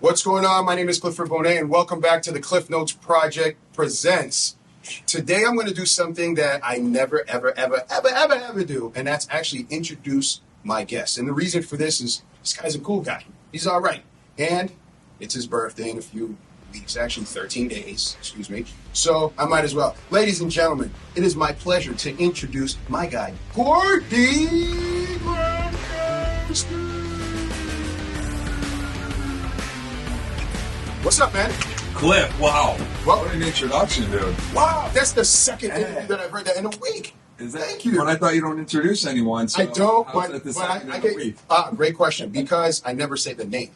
What's going on? My name is Clifford Bonet, and welcome back to the Cliff Notes Project Presents. Today I'm going to do something that I never, ever do, and that's actually introduce my guest. And the reason for this is this guy's a cool guy. He's all right. And it's his birthday in a few weeks, actually 13 days, excuse me. So I might as well. Ladies and gentlemen, it is my pleasure to introduce my guy, Gordie Gronkowski. What's up, man? Cliff, wow. Well, What an introduction, dude. wow, that's the second interview that I've heard that in a week. Is that, Thank you. But I thought you don't introduce anyone. So I don't, how's but that the I second in a get, week? great question, because I never say the name.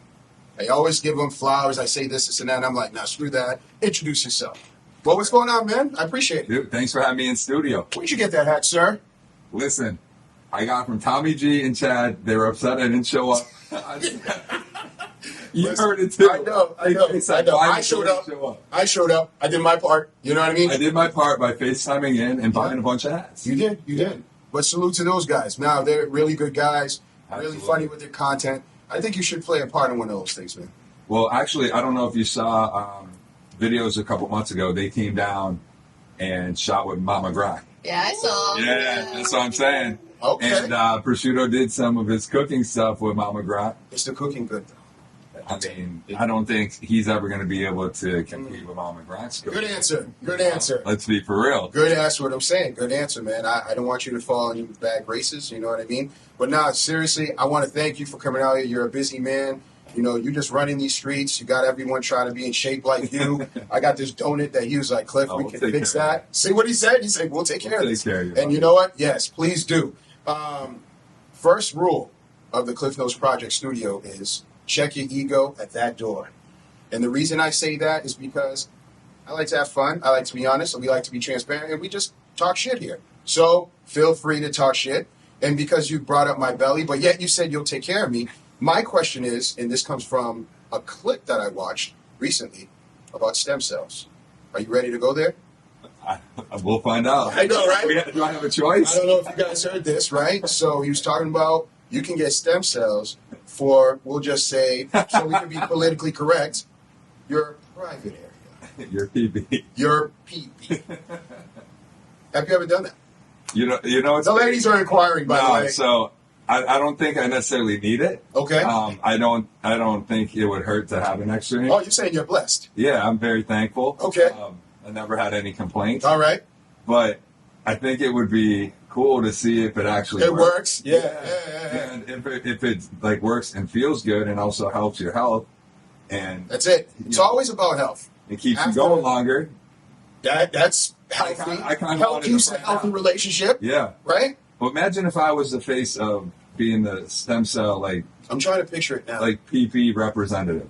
I always give them flowers. I say this, and that, and I'm like, nah, screw that. Introduce yourself. Well, what's going on, man? I appreciate it. Dude, thanks for having me in studio. Where'd you get that hat, sir? Listen, I got from Tommy G and Chad. They were upset I didn't show up. You heard it too. I know. They said, "Why I did showed you up. show up?" I showed up. I did my part. You know what I mean? I did my part by FaceTiming in and buying a bunch of hats. You did. But salute to those guys. Now, they're really good guys, really Absolutely. funny with their content. I think you should play a part in one of those things, man. Well, actually, I don't know if you saw videos a couple months ago. They came down and shot with Mama Gronk. Yeah, I saw. Yeah, that's what I'm saying. Okay. And Prosciutto did some of his cooking stuff with Mama Gronk. Is the cooking good, though? I mean, I don't think he's ever going to be able to compete with Mama Gronk's cooking. Good answer. Good answer. Let's be for real. Good answer, what I'm saying. Good answer, man. I don't want you to fall in bad graces, you know what I mean? But nah, seriously, I want to thank you for coming out here. You're a busy man. You know, you just running these streets. You got everyone trying to be in shape like you. I got this donut that he was like, Cliff, we we'll can take fix care of that. See what he said? He said, we'll take care of Take this. care of you, And brother. you know what? Yes, please do. First rule of the Cliff Notes Project Studio is check your ego at that door. And the reason I say that is because I like to have fun. I like to be honest. And we like to be transparent. And we just talk shit here. So feel free to talk shit. And because you brought up my belly, but yet you said you'll take care of me, my question is, and this comes from a clip that I watched recently about stem cells. Are you ready to go there? We'll find out. I know, right? Do I have a I choice? don't know if you guys heard this, right? So he was talking about you can get stem cells for, we'll just say, so we can be politically correct, your private area, Your PB. your PP. Have you ever done that? You know, it's The ladies are inquiring, by the way. So I don't think I necessarily need it. Okay. I don't think it would hurt to have an extra. Oh, you're saying you're blessed. Yeah, I'm very thankful. Okay. I never had any complaints. All right. But I think it would be cool to see if it actually It works. Yeah. And if it like works and feels good and also helps your health and That's it. It's always about health. it keeps After- you going longer. That's healthy. I kinda Health wanted keeps to a find healthy out. relationship, Yeah. right? Well, imagine if I was the face of being the stem cell I'm trying to picture it now. like PP representative.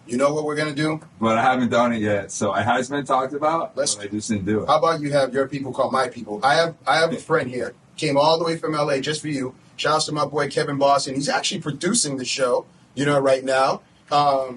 You know what we're going to do? But I haven't done it yet. So it has been talked about, Let's- but I just didn't do it. How about you have your people call my people? I have a friend here. Came all the way from LA just for you. Shouts to my boy Kevin Boston. He's actually producing the show, right now.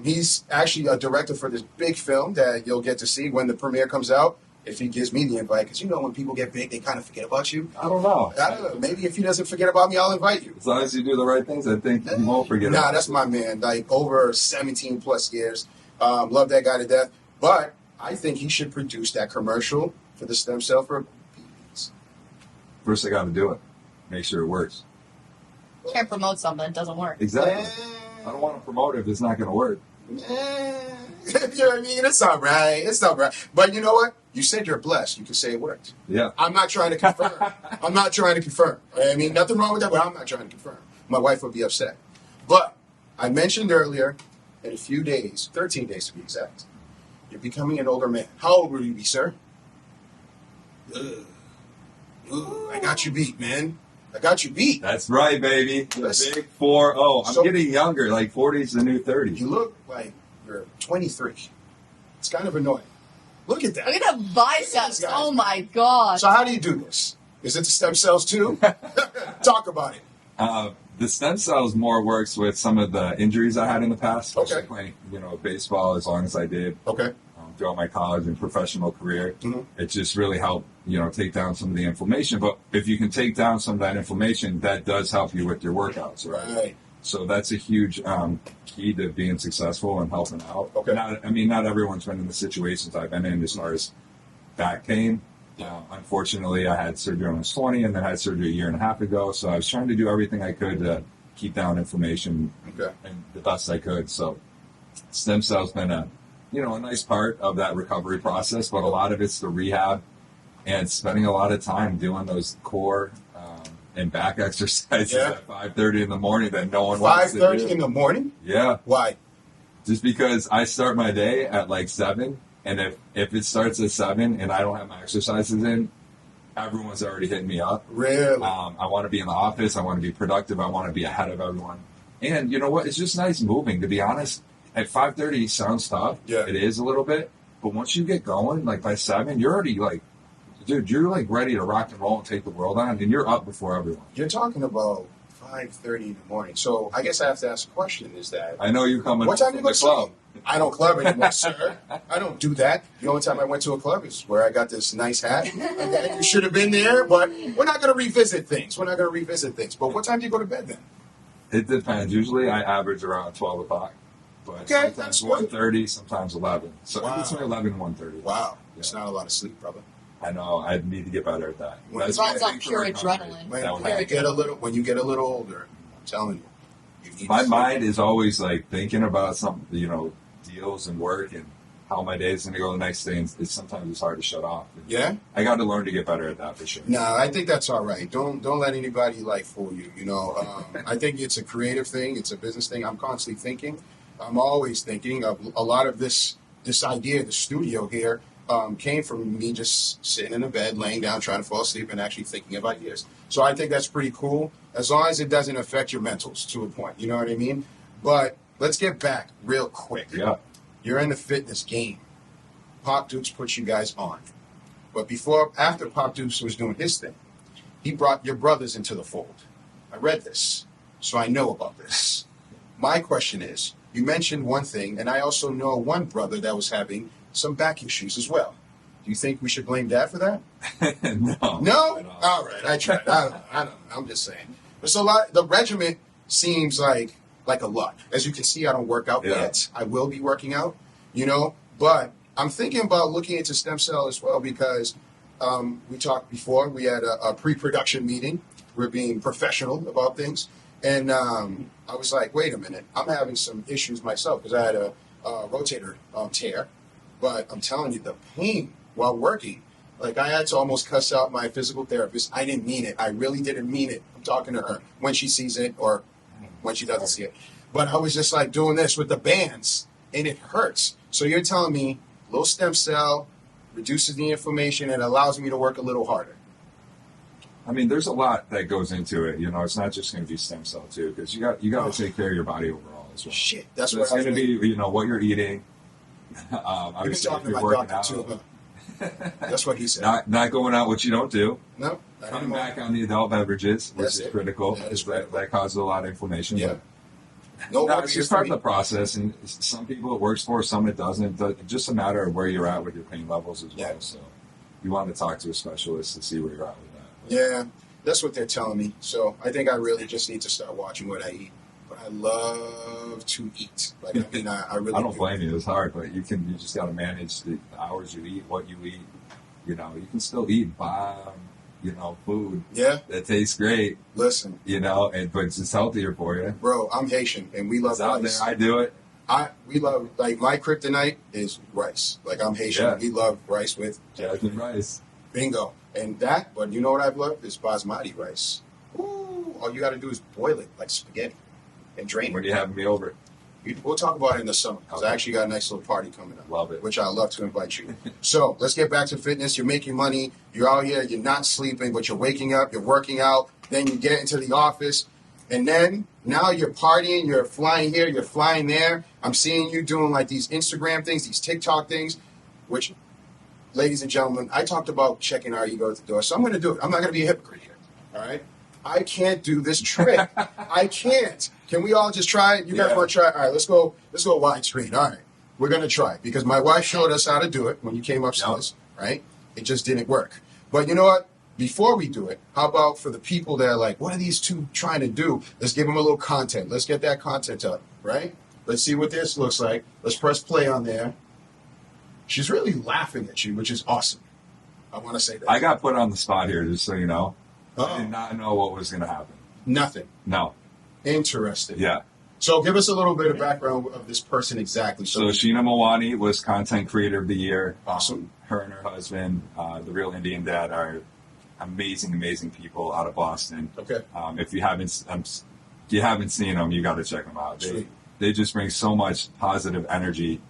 He's actually a director for this big film that you'll get to see when the premiere comes out. If he gives me the invite, because when people get big, they kind of forget about you. I don't know. I don't know. Maybe if he doesn't forget about me, I'll invite you. As long as you do the right things, I think you won't forget Nah, about that's it. my man. Like over 17 plus years. Love that guy to death. But I think he should produce that commercial for the stem cell for PPs. First, I got to do it. Make sure it works. Can't promote something that doesn't work. Exactly. I don't want to promote it if it's not going to work. You know what I mean? It's all right. It's all right. But you know what? You said you're blessed. You can say it worked. Yeah. I'm not trying to confirm. I'm not trying to confirm. I mean, nothing wrong with that, but I'm not trying to confirm. My wife would be upset. But I mentioned earlier, in a few days, 13 days to be exact, you're becoming an older man. How old will you be, sir? I got you beat, man. I got you beat. That's right, baby. The Listen. big 4-0. I'm So- getting younger. Like 40 is the new 30. You look like you're 23. It's kind of annoying. Look at that. Look at the biceps. Guys. Oh my god. So how do you do this? Is it the stem cells too? Talk about it. The stem cells more works with some of the injuries I had in the past. Okay. Playing, baseball as long as I did Okay. throughout my college and professional career. Mhm. It just really helped, take down some of the inflammation. But if you can take down some of that inflammation, that does help you with your workouts, right? Right. So that's a huge key to being successful and helping out. Okay. Not everyone's been in the situations I've been in as far as back pain. Unfortunately, I had surgery when I was 20 and then had surgery a year and a half ago. So I was trying to do everything I could to keep down inflammation and the best I could. So stem cells been a nice part of that recovery process, but a lot of it's the rehab and spending a lot of time doing those core and back exercises at 5:30 in the morning that no one wants to do. 5:30 in the morning? Yeah. Why? Just because I start my day at like 7, and if it starts at 7 and I don't have my exercises in, everyone's already hitting me up. Really? I want to be in the office. I want to be productive. I want to be ahead of everyone. And you know what? It's just nice moving, to be honest. At 5:30 sounds tough. Yeah. It is a little bit. But once you get going, like by 7, you're already like, dude, you're like ready to rock and roll and take the world on, and you're up before everyone. You're talking about 5:30 in the morning. So I guess I have to ask a question. Is that I know you coming what time from do you go the to club. sleep? I don't club anymore, sir. I don't do that. The only time I went to a club is where I got this nice hat. Okay, you should have been there, but we're not going to revisit things. But what time do you go to bed then? It depends. Usually I average around 12 o'clock. But Okay, sometimes that's good. 1:30, sometimes 11. So Wow. between 11 and 1:30. Wow, Yeah. it's not a lot of sleep, brother. I know. I need to get better at that. Well, That's runs my on thing for pure recovery. adrenaline. When, That would when you happen. get a little older, I'm telling you need My to sleep. mind is always like thinking about some, deals and work and how my day is going to go the next day. And sometimes it's hard to shut off. Yeah. I got to learn to get better at that for sure. No, I think that's all right. Don't let anybody fool you. I think it's a creative thing. It's a business thing. I'm constantly thinking. I'm always thinking of a lot of this idea. The studio here came from me just sitting in a bed, laying down, trying to fall asleep, and actually thinking of ideas. So I think that's pretty cool, as long as it doesn't affect your mentals to a point. You know what I mean? But let's get back real quick. Yeah. You're in the fitness game. Pop Dukes put you guys on. But after Pop Dukes was doing his thing, he brought your brothers into the fold. I read this, so I know about this. My question is, you mentioned one thing, and I also know one brother that was having some back issues as well. Do you think we should blame Dad for that? No. No? At all. All right, I tried. I don't know. I'm just saying. It's a lot. The regiment seems like a lot. As you can see, I don't work out yet. I will be working out, but I'm thinking about looking into stem cell as well because we talked before. We had a pre-production meeting. We're being professional about things. And I was like, wait a minute. I'm having some issues myself because I had a rotator tear. But I'm telling you, the pain while working, I had to almost cuss out my physical therapist. I didn't mean it. I really didn't mean it. I'm talking to her when she sees it or when she doesn't see it. But I was just doing this with the bands, and it hurts. So you're telling me low stem cell reduces the inflammation and allows me to work a little harder. I mean, there's a lot that goes into it. It's not just going to be stem cell too, because you got to take care of your body overall as well. Shit, that's So what it's going to be, what you're eating. You've been Obviously, talking if to you're my working doctor out, too. That's what he said. not going out, what you don't do. No, not Coming anymore. back on the adult beverages, which That's is it. critical. That is That critical. causes a lot of inflammation. Yeah. But No, no, it's just part of the process, and some people it works for, some it doesn't. It's just a matter of where you're at with your pain levels as well. Yeah. So you want to talk to a specialist to see where you're at with that. But Yeah, that's what they're telling me. So I think I really just need to start watching what I eat. But I love to eat. I really. I don't do. blame you. It's hard, but you just got to manage the hours you eat, what you eat. You can still eat bomb, food Yeah, that tastes great, listen, but it's just healthier for you. bro. I'm Haitian, and we love It's out rice. there. I do it. We love my kryptonite is rice. I'm Haitian. Yeah. We love rice with Jasmine rice. bingo. And that, but you know what I've loved is basmati rice. Ooh, all you got to do is boil it like spaghetti and drain When it. you have me over, We'll talk about it in the summer because I Okay. actually got a nice little party coming up. Love it. Which I'd love to invite you. So let's get back to fitness. You're making money. You're out here. You're not sleeping, but you're waking up. You're working out. Then you get into the office. And then now you're partying. You're flying here. You're flying there. I'm seeing you doing these Instagram things, these TikTok things, which, ladies and gentlemen, I talked about checking our ego at the door. So I'm going to do it. I'm not going to be a hypocrite here. All right? I can't do this trick. I can't. Can we all just try it? You guys Yeah. want to try it? All right, let's go widescreen. All right. We're going to try it because my wife showed us how to do it when you came upstairs, right? It just didn't work. But you know what? before we do it, how about for the people that are like, what are these two trying to do? Let's give them a little content. Let's get that content up, right? Let's see what this looks like. Let's press play on there. She's really laughing at you, which is awesome. I want to say that. I got put on the spot here, just so you know. Uh-oh. I did not know what was going to happen. Nothing. No. Interesting. Yeah. So give us a little bit of background of this person exactly. So Sheena Mawani was Content Creator of the Year. Awesome. Her and her husband, the Real Indian Dad, are amazing, amazing people out of Boston. Okay. If you haven't seen them, you got to check them out. Sweet. They just bring so much positive energy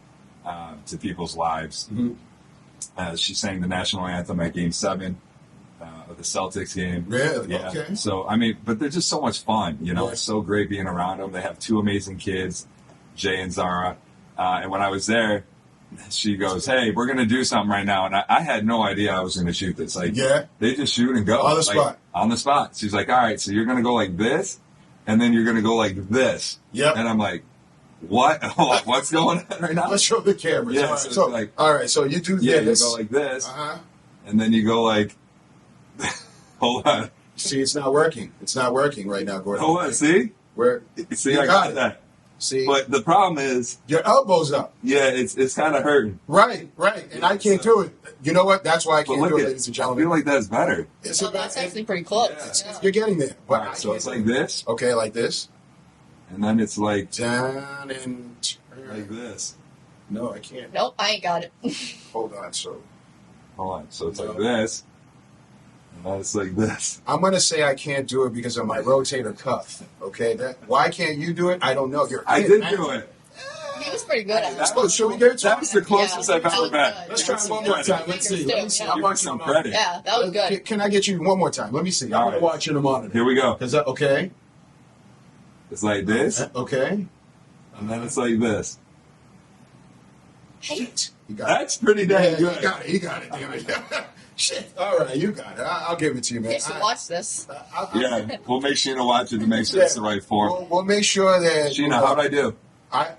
to people's lives. Mm-hmm. She sang the national anthem at Game 7 of the Celtics game. Really? Yeah. Okay. So, I mean, but they're just so much fun. You know, Yeah. It's so great being around them. They have two amazing kids, Jay and Zara. And when I was there, she goes, "Hey, we're going to do something right now." And I had no idea I was going to shoot this. Like, Yeah. they just shoot and go. On the Like, spot. On the spot. She's like, "All right, so you're going to go like this, and then you're going to go like this." Yep. And I'm like, "What? What's going on right now?" Let's show the cameras. Yeah, All right, so so, it's like- all right, so you do Yeah, this. you go like this, Uh-huh. and then you go like, hold on. See, it's not working. It's not working right now, Gordon. Hold on, see? Where? See, You I got got it. that. See, But the problem is, your elbow's up. yeah, it's kind of hurting. Right, and I can't do it. You know what? That's why I But can't look do it, at ladies and I feel gentlemen. like that's better. It's Well, about- that's actually pretty close. Yeah. Yeah. You're getting there. But All right, so I it's can't like do it. this, Okay, like this. and then it's like Down and turn. like this. No, I can't. Nope, I ain't got it. Hold on. So Hold on, so it's like No. this, and then it's like this. I'm gonna say I can't do it because of my rotator cuff. Okay, why can't you do it? I don't know. I did do it. He was pretty good at it. Well, should we get it? That was the closest I've that ever was been. good. Let's try one more time. Let's see. Let me see. Yeah. Give me some credit. Yeah, that was good. Can I get you one more time? Let me see. I'm All gonna right. watch in the monitor. Here we go. Cause okay, It's like this, okay. and then it's like this. Shit, you got That's pretty dang it. good. You got it. You got it. Damn it. Shit. All right, you got it. I'll give it to you, man. You should watch this. Yeah, we'll make Sheena watch it to make sure it's the right form. We'll make sure that Sheena, how'd I do?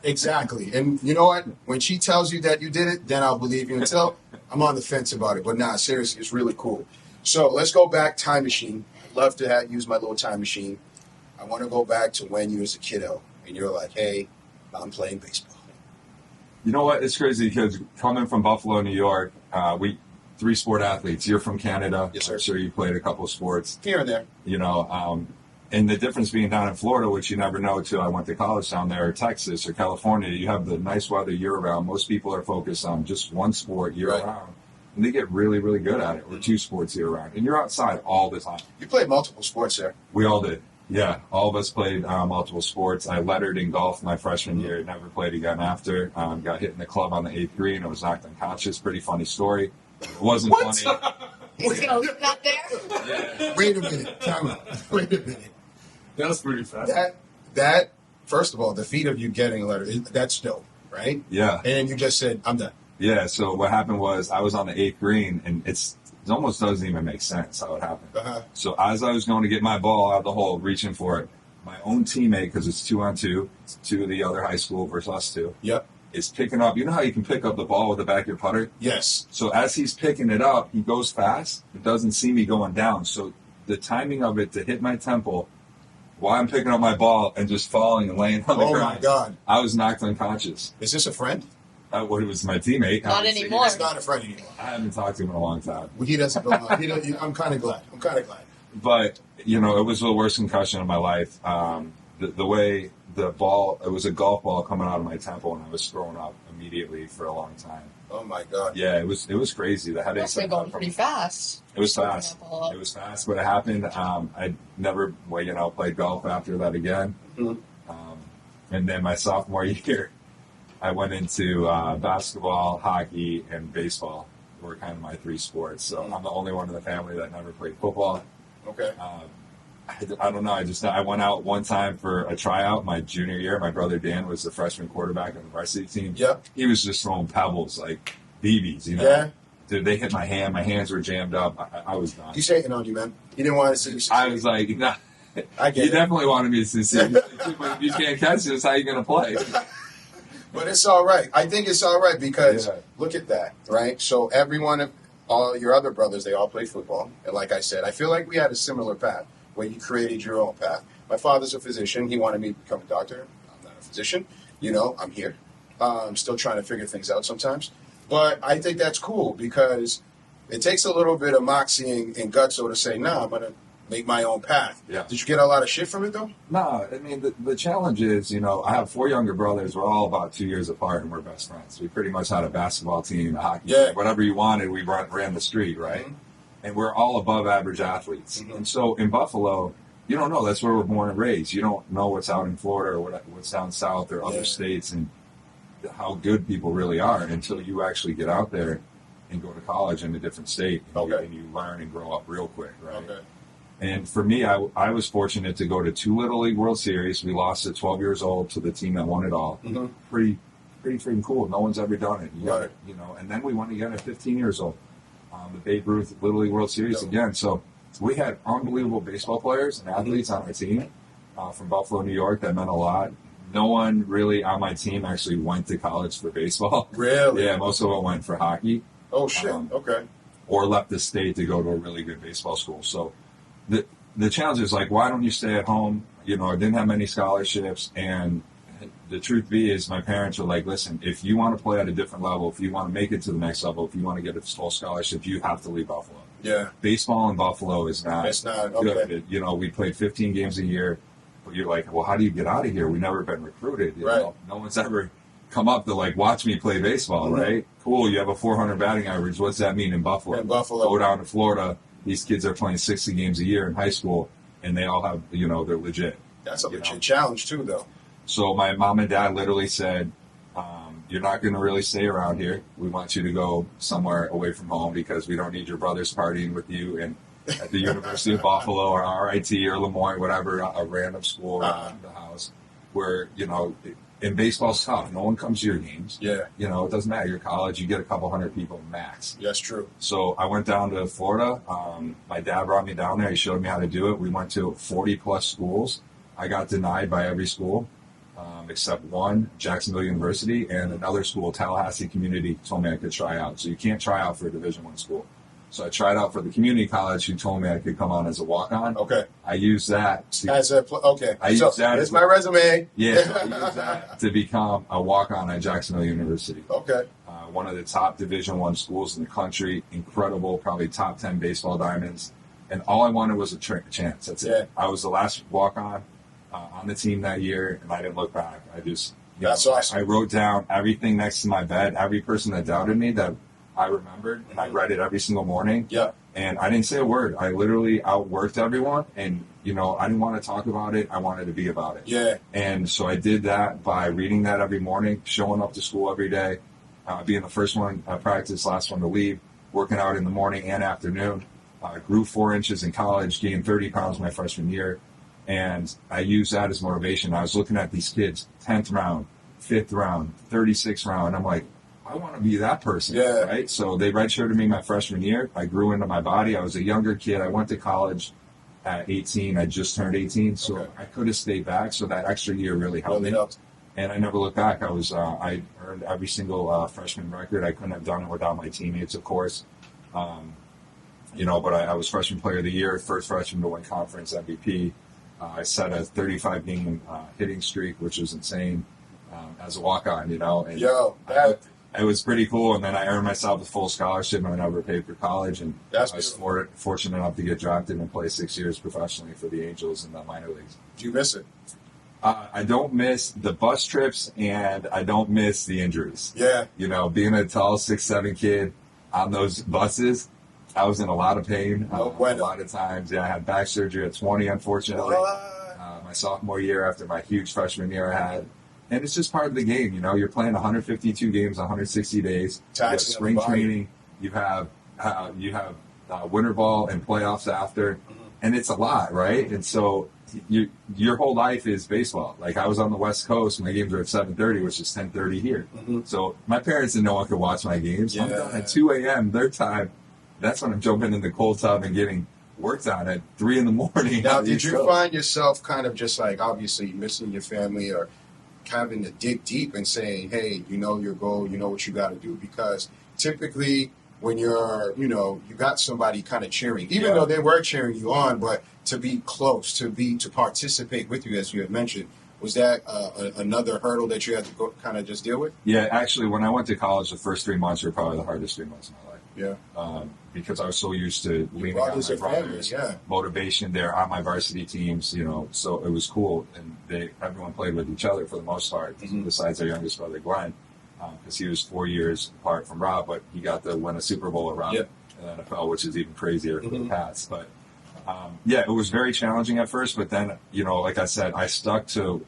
Exactly. And you know what? When she tells you that you did it, then I'll believe you. Until I'm on the fence about it. But nah, seriously, it's really cool. So let's go back. Time machine. I'd love to use my little time machine. I want to go back to when you was a kiddo and you're like, hey, I'm playing baseball. You know what? It's crazy because coming from Buffalo, New York, we 3 sport athletes. You're from Canada. Yes, sir. I'm sure you played a couple of sports. Here and there. You know, and the difference being down in Florida, which you never know till I went to college down there, or Texas or California, you have the nice weather year round. Most people are focused on just one sport year Right. round, and they get really, really good at it, or 2 sports year round. And you're outside all the time. You played multiple sports there. We all did. Yeah, all of us played multiple sports. I lettered in golf my freshman year. Never played again after. Got hit in the club on the 8th green. I was knocked unconscious. Pretty funny story. It wasn't funny. He's gonna leave that there. Yeah. Wait a minute. Time out. Wait a minute. That was pretty fast. That first of all, the feat of you getting a letter, that's dope, right? Yeah. And you just said, I'm done. Yeah, so what happened was I was on the 8th green, and it almost doesn't even make sense how it happened. Uh-huh. So as I was going to get my ball out of the hole, reaching for it, my own teammate, because it's 2-on-2, 2 of the other high school versus us 2, Yep. is picking up. You know how you can pick up the ball with the back of your putter? Yes. So as he's picking it up, he goes fast. It doesn't see me going down. So the timing of it to hit my temple while I'm picking up my ball and just falling and laying on the Oh ground. my God. I was knocked unconscious. Is this a friend? Well, it was my teammate. Not obviously. anymore. It's not a friend anymore. I haven't talked to him in a long time. Well, he doesn't go on. I'm kind of glad. But, you know, it was the worst concussion of my life. The way the ball, it was a golf ball coming out of my temple, and I was throwing up immediately for a long time. Oh my God. Yeah, it was crazy. The headaches. Must have been going pretty fast. It was Picking fast. that ball up. It was fast, but it happened. I never, played golf after that again. Mhm. And then my sophomore year, I went into basketball, hockey, and baseball. Were kind of my 3 sports. So I'm the only one in the family that never played football. Okay. I don't know. I went out one time for a tryout my junior year. My brother Dan was the freshman quarterback on the varsity team. Yep. He was just throwing pebbles like BBs, you know. Yeah. Dude, they hit my hand. My hands were jammed up. I was done. He's hating on you, man. He didn't want to see you succeed. I was like, nah. I get You it. definitely wanted me to succeed. If you can't catch this, how you going to play? But it's all right. I think it's all right because Yeah. look at that, right? So everyone, all your other brothers, they all played football. And like I said, I feel like we had a similar path where you created your own path. My father's a physician. He wanted me to become a doctor. I'm not a physician. I'm here. I'm still trying to figure things out sometimes. But I think that's cool because it takes a little bit of moxie and guts to say, nah, I'm going to make my own path. Yeah. Did you get a lot of shit from it, though? No, I mean, the challenge is, I have 4 younger brothers. We're all about 2 years apart, and we're best friends. We pretty much had a basketball team, a hockey team, whatever you wanted, we ran the street, right? Mm-hmm. And we're all above average athletes. Mm-hmm. And so in Buffalo, you don't know. That's where we're born and raised. You don't know what's out in Florida or what's down south or other states and how good people really are until you actually get out there and go to college in a different state. And you learn and grow up real quick, right? Okay. And for me, I was fortunate to go to 2 Little League World Series. We lost at 12 years old to the team that won it all. Mm-hmm. Pretty freaking cool. No one's ever done it. Right. And then we won again at 15 years old. The Babe Ruth Little League World Series again. So we had unbelievable baseball players and athletes on our team from Buffalo, New York. That meant a lot. No one really on my team actually went to college for baseball. Really? Yeah, most of them went for hockey. Oh, shit. Okay. Or left the state to go to a really good baseball school. So the challenge is like, why don't you stay at home? I didn't have many scholarships, and the truth be is my parents were like, listen, if you want to play at a different level, if you want to make it to the next level, if you want to get a full scholarship, you have to leave Buffalo. Yeah. Baseball in Buffalo is not good. We played 15 games a year, but you're like, well, how do you get out of here? We've never been recruited. No one's ever come up to watch me play baseball, right? Cool, you have a 400 batting average. What's that mean in Buffalo? Go down to Florida. These kids are playing 60 games a year in high school, and they all have, they're legit. That's a legit challenge, too, though. So my mom and dad literally said, you're not going to really stay around here. We want you to go somewhere away from home because we don't need your brothers partying with you and at the University of Buffalo or RIT or Lemoyne, whatever, a random school around the house where, in baseball's tough. No one comes to your games. Yeah. It doesn't matter. You're college. You get a couple hundred people max. That's true. So I went down to Florida. My dad brought me down there. He showed me how to do it. We went to 40-plus schools. I got denied by every school except one, Jacksonville University, and another school, Tallahassee Community, told me I could try out. So you can't try out for a Division I school. So I tried out for the community college who told me I could come on as a walk-on. Okay. I used that to... Here's my resume. Yeah, so I used that to become a walk-on at Jacksonville University. Okay. One of the top Division I schools in the country. Incredible, probably top 10 baseball diamonds. And all I wanted was a chance. That's it. I was the last walk-on on the team that year, and I didn't look back. I just... That's awesome. I wrote down everything next to my bed, every person that doubted me that I remembered, and I read it every single morning. Yeah. And I didn't say a word. I literally outworked everyone, and, I didn't want to talk about it. I wanted to be about it. Yeah. And so I did that by reading that every morning, showing up to school every day, being the first one at practice, last one to leave, working out in the morning and afternoon. Grew 4 inches in college, gained 30 pounds my freshman year. And I used that as motivation. I was looking at these kids, 10th round, 5th round, 36th round. I'm like, I want to be that person, right? So they redshirted me my freshman year. I grew into my body. I was a younger kid. I went to college at 18. I just turned 18, so I could have stayed back. So that extra year really helped me. And I never looked back. I earned every single freshman record. I couldn't have done it without my teammates, of course. But I was freshman player of the year, first freshman to win conference MVP. I set a 35-game hitting streak, which was insane, as a walk-on, And it was pretty cool. And then I earned myself a full scholarship, and I never paid for college. And I was fortunate enough to get drafted and play 6 years professionally for the Angels in the minor leagues. Do you miss it? I don't miss the bus trips, and I don't miss the injuries. Yeah. Being a tall 6'7" kid on those buses, I was in a lot of pain a lot of times. Yeah, I had back surgery at 20, unfortunately. My sophomore year after my huge freshman year I had. And it's just part of the game, You're playing 152 games, 160 days. You have spring training. You have winter ball and playoffs after. And it's a lot, right? And so your whole life is baseball. Like, I was on the West Coast. My games were at 7:30, which is 10:30 here. Mm-hmm. So my parents didn't know I could watch my games. I'm done at 2 a.m. their time. That's when I'm jumping in the cold tub and getting worked on at 3 in the morning. Now, did you find yourself kind of just like, obviously, missing your family or having to dig deep and saying, hey, you know your goal, you know what you got to do? Because typically when you're, you got somebody kind of cheering, even Yeah. though they were cheering you on, but to be close, to participate with you, as you had mentioned, was that another hurdle that you had to go kind of just deal with? Yeah, actually, when I went to college, the first 3 months were probably the hardest 3 months of my life. Yeah. Because I was so used to leaning on brothers my and family, brothers, yeah. motivation there on my varsity teams, so it was cool. And everyone played with each other for the most part, besides our youngest brother, Glenn, because he was 4 years apart from Rob, but he got to win a Super Bowl with Rob in the NFL, which is even crazier for the Pats. But, it was very challenging at first, but then, like I said, I stuck to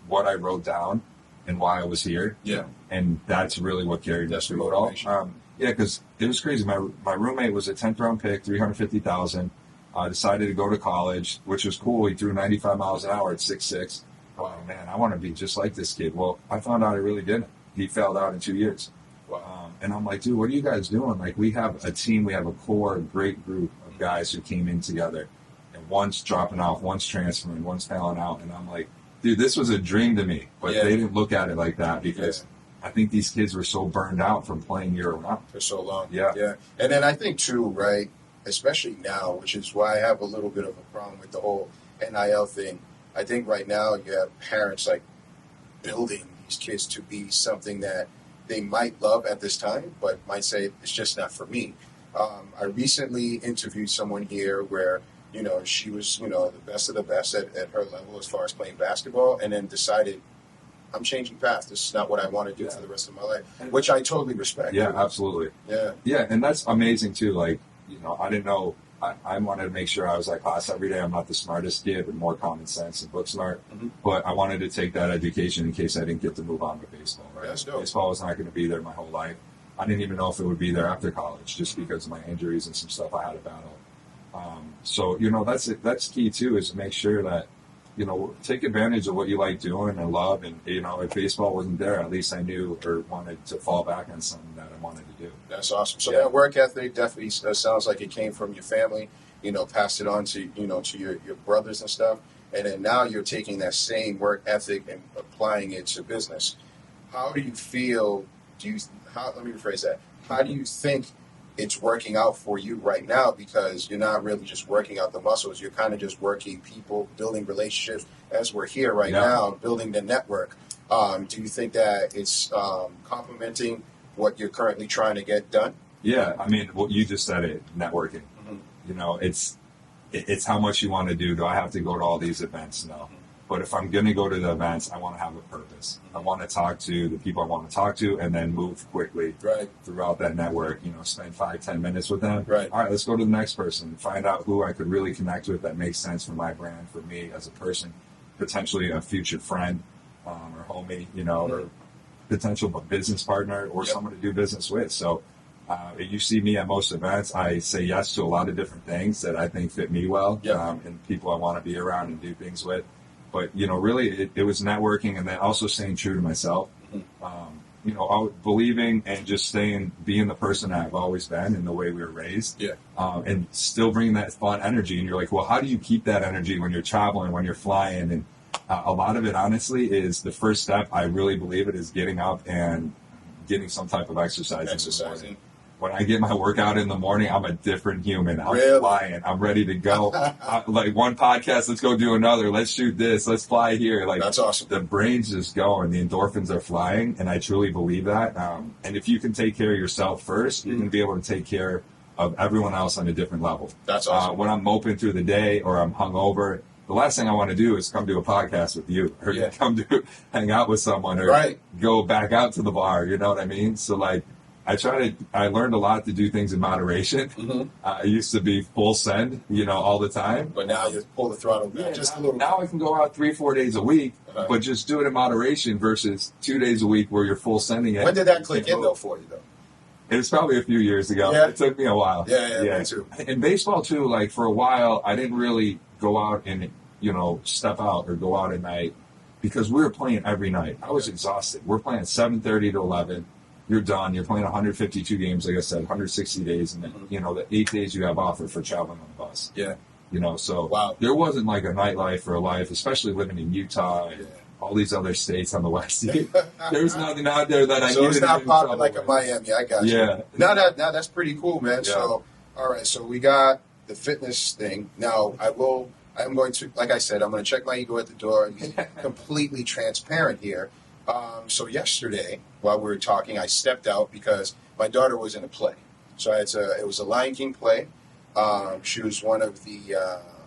what I wrote down and why I was here. Yeah. And that's really what carried me through it all. Because it was crazy. My roommate was a 10th round pick, $350,000. I decided to go to college, which was cool. He threw 95 miles an hour at 6'6". Wow, man, I want to be just like this kid. Well, I found out I really didn't. He failed out in 2 years. Wow. And I'm like, dude, what are you guys doing? Like, we have a team, we have a core, great group of guys who came in together. And one's dropping off, one's transferring, one's failing out. And I'm like, dude, this was a dream to me. But they didn't look at it like that because I think these kids were so burned out from playing year round. For so long. Yeah. Yeah. And then I think, too, right, especially now, which is why I have a little bit of a problem with the whole NIL thing. I think right now you have parents, like, building these kids to be something that they might love at this time, but might say, it's just not for me. I recently interviewed someone here where, she was, the best of the best at her level as far as playing basketball, and then decided, I'm changing paths. This is not what I want to do for the rest of my life, which I totally respect. Yeah, absolutely. Yeah. Yeah, and that's amazing, too. Like, I didn't know. I wanted to make sure I was like class every day. I'm not the smartest kid with more common sense and book smart, but I wanted to take that education in case I didn't get to move on with baseball. Right? That's dope. Baseball was not going to be there my whole life. I didn't even know if it would be there after college, just because of my injuries and some stuff I had to battle. So that's key too, is to make sure that take advantage of what you like doing and love. And if baseball wasn't there, at least I knew or wanted to fall back on something that I wanted to do. That's awesome. So that work ethic definitely sounds like it came from your family. Passed it on to to your brothers and stuff, and then now you're taking that same work ethic and applying it to business. How do you feel? Let me rephrase that. How do you think it's working out for you right now? Because you're not really just working out the muscles. You're kind of just working people, building relationships, as we're here right now, building the network. Do you think that it's complementing what you're currently trying to get done? Yeah, I mean, what you just said, it networking. It's how much you want to do. Do I have to go to all these events? No. But if I'm going to go to the events, I want to have a purpose. I want to talk to the people I want to talk to and then move quickly throughout that network. Spend 5-10 minutes with them. Right. All right, let's go to the next person. Find out who I could really connect with that makes sense for my brand, for me as a person, potentially a future friend or homie, or potential business partner or someone to do business with. So you see me at most events, I say yes to a lot of different things that I think fit me well and people I want to be around and do things with. But, really, it was networking and then also staying true to myself. Believing and just being the person I've always been in the way we were raised. Yeah. And still bringing that fun energy. And you're like, well, how do you keep that energy when you're traveling, when you're flying? And a lot of it, honestly, is the first step. I really believe it is getting up and getting some type of exercise. Exercising. When I get my workout in the morning, I'm a different human. I'm Really? flying. I'm ready to go. Like one podcast, let's go do another. Let's shoot this. Let's fly here. Like that's awesome. The brain's just going. The endorphins are flying, and I truly believe that. And if you can take care of yourself first, you're going to be able to take care of everyone else on a different level. That's awesome. When I'm moping through the day or I'm hungover, the last thing I want to do is come do a podcast with you or come to hang out with someone or go back out to the bar. You know what I mean? So like, I learned a lot to do things in moderation. I used to be full send, all the time. But now you pull the throttle back just a little bit. Now I can go out 3-4 days a week, but just do it in moderation versus 2 days a week where you're full sending it. When did that click in, though, for you, though? It was probably a few years ago. Yeah. It took me a while. Yeah, me too. In baseball, too, like for a while, I didn't really go out and, step out or go out at night because we were playing every night. I was exhausted. We're playing 7:30 to 11. You're done. You're playing 152 games, like I said, 160 days, and then, the 8 days you have off are for traveling on the bus. Yeah. So there wasn't like a nightlife or a life, especially living in Utah all these other states on the West. There's nothing out there that I So needed it's to not get in popping trouble like a with. Miami. I got you. Yeah. Now that's pretty cool, man. Yeah. So, all right. So we got the fitness thing. Now I'm going to, like I said, I'm going to check my ego at the door and be completely transparent here. So yesterday, while we were talking, I stepped out because my daughter was in a play. So it was a Lion King play. She was one of the,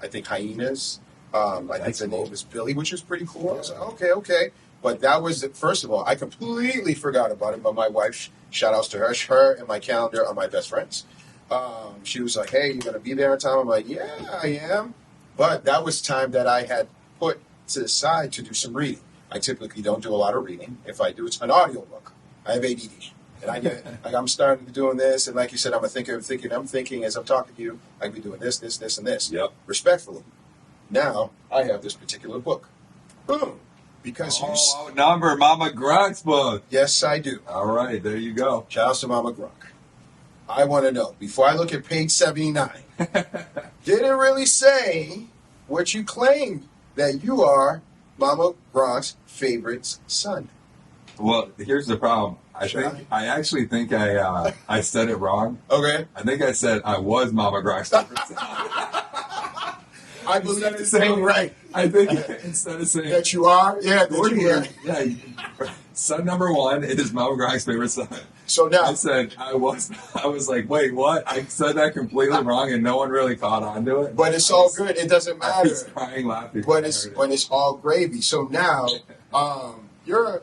I think, hyenas. I think That's the cool. name was Billy, which was pretty cool. I was like, okay. But that was, first of all, I completely forgot about it. But my wife, shout outs to her. Her and my calendar are my best friends. She was like, hey, you going to be there on time? I'm like, yeah, I am. But that was time that I had put to the side to do some reading. I typically don't do a lot of reading. If I do, it's an audiobook. I have ADD. And I get, like, I'm starting doing this. And like you said, I'm a thinker. I'm thinking as I'm talking to you, I could be doing this, and this. Yep. Respectfully. Now, I have this particular book. Boom. Because Number Mama Gronk's book. yes, I do. All right, there you go. Shout out to Mama Gronk. I want to know, before I look at page 79, did it really say what you claimed, that you are Mama Gronk's favorite son? Well, here's the problem. I actually think I said it wrong. Okay. I think I said I was Mama Gronk's favorite son. I believe it's saying right. I think instead of saying That you are? Yeah, that Gordie, you are. yeah, son number one is Mama Gronk's favorite son. So now, I said I was like, wait, what? I said that completely wrong, and no one really caught on to it. but it's all good. It doesn't I was matter. crying, laughing. When it's all gravy. So now, you're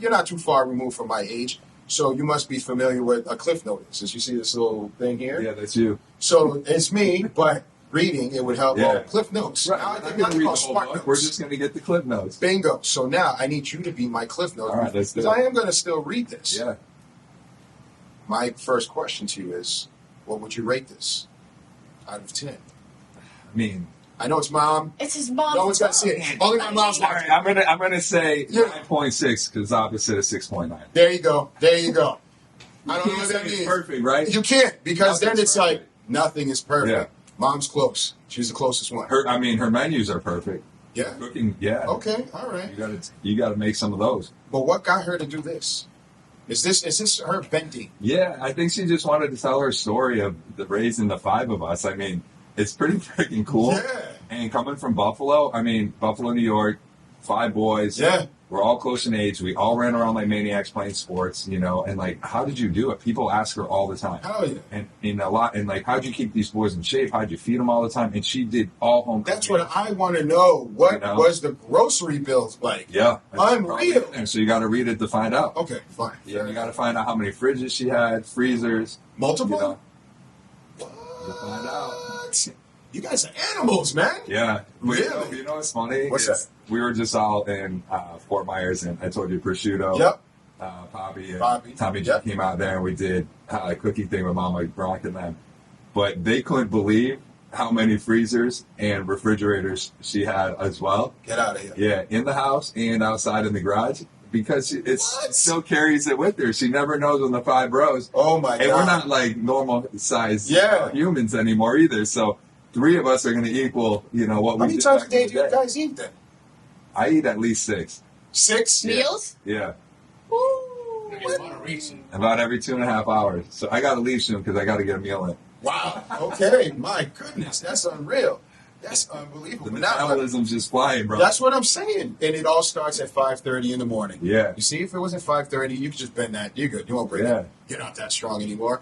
not too far removed from my age. So you must be familiar with a Cliff Notes. As you see this little thing here. Yeah, that's you. So it's me, but reading it would help. Yeah. Well, Cliff Notes. Right. Now I I'm think not going to read the whole Smart book. Notes. We're just going to get the clip notes. Bingo. So now I need you to be my Cliff Notes. All right, let's do because it. I am going to still read this. Yeah. My first question to you is, what would you rate this out of 10? I mean, I know it's mom. It's his mom. No one's got to see it. Only my mom's all watching. right, I'm gonna say Yeah. 9.6 because opposite of 6.9. There you go. I don't know what that It's means. perfect, right? You can't, because then Nothing's it's like, perfect. nothing is perfect. Yeah. Mom's close. She's the closest one. Her menus are perfect. Yeah. Cooking, yeah. Okay, all right. You gotta make some of those. But what got her to do this? Is this her bending? Yeah, I think she just wanted to tell her story of raising the five of us. I mean, it's pretty freaking cool. Yeah. And coming from Buffalo, Buffalo, New York, 5 boys. Yeah. We're all close in age. We all ran around like maniacs playing sports, and like, how did you do it? People ask her all the time. Hell yeah. And like, how'd you keep these boys in shape? How'd you feed them all the time? And she did all home That's cooking. what I want to know. What You know? was the grocery bills like? Yeah. Unreal. And so you got to read it to find out. Okay, fine. Yeah, you got to find out how many fridges she had, freezers. Multiple? You know, you'll find out. What? You guys are animals, man. Yeah. Really? You know what's funny? What's Is that? We were just out in Fort Myers, and I told you prosciutto. Yep. Bobby and Bobby. Tommy Yep. came out there, and we did a cookie thing with Mama Gronk and them. But they couldn't believe how many freezers and refrigerators she had as well. Get out of here. Yeah, in the house and outside in the garage. Because it What? still carries it with her. She never knows when the 5 rows. Oh my And god. we're not like normal size Yeah. humans anymore either. So 3 of us are going to equal, what How we many did times a back day in do the you guys eat then? I eat at least 6. 6? Meals? Yeah. Woo. About every 2.5 hours. So I got to leave soon because I got to get a meal in. Wow. Okay. My goodness. That's unreal. That's unbelievable. The But now, metabolism's just flying, bro. that's what I'm saying. And it all starts at 5:30 in the morning. Yeah. You see, if it wasn't 5:30, you could just bend that. You're good. You won't break Yeah. it. You're not that strong anymore.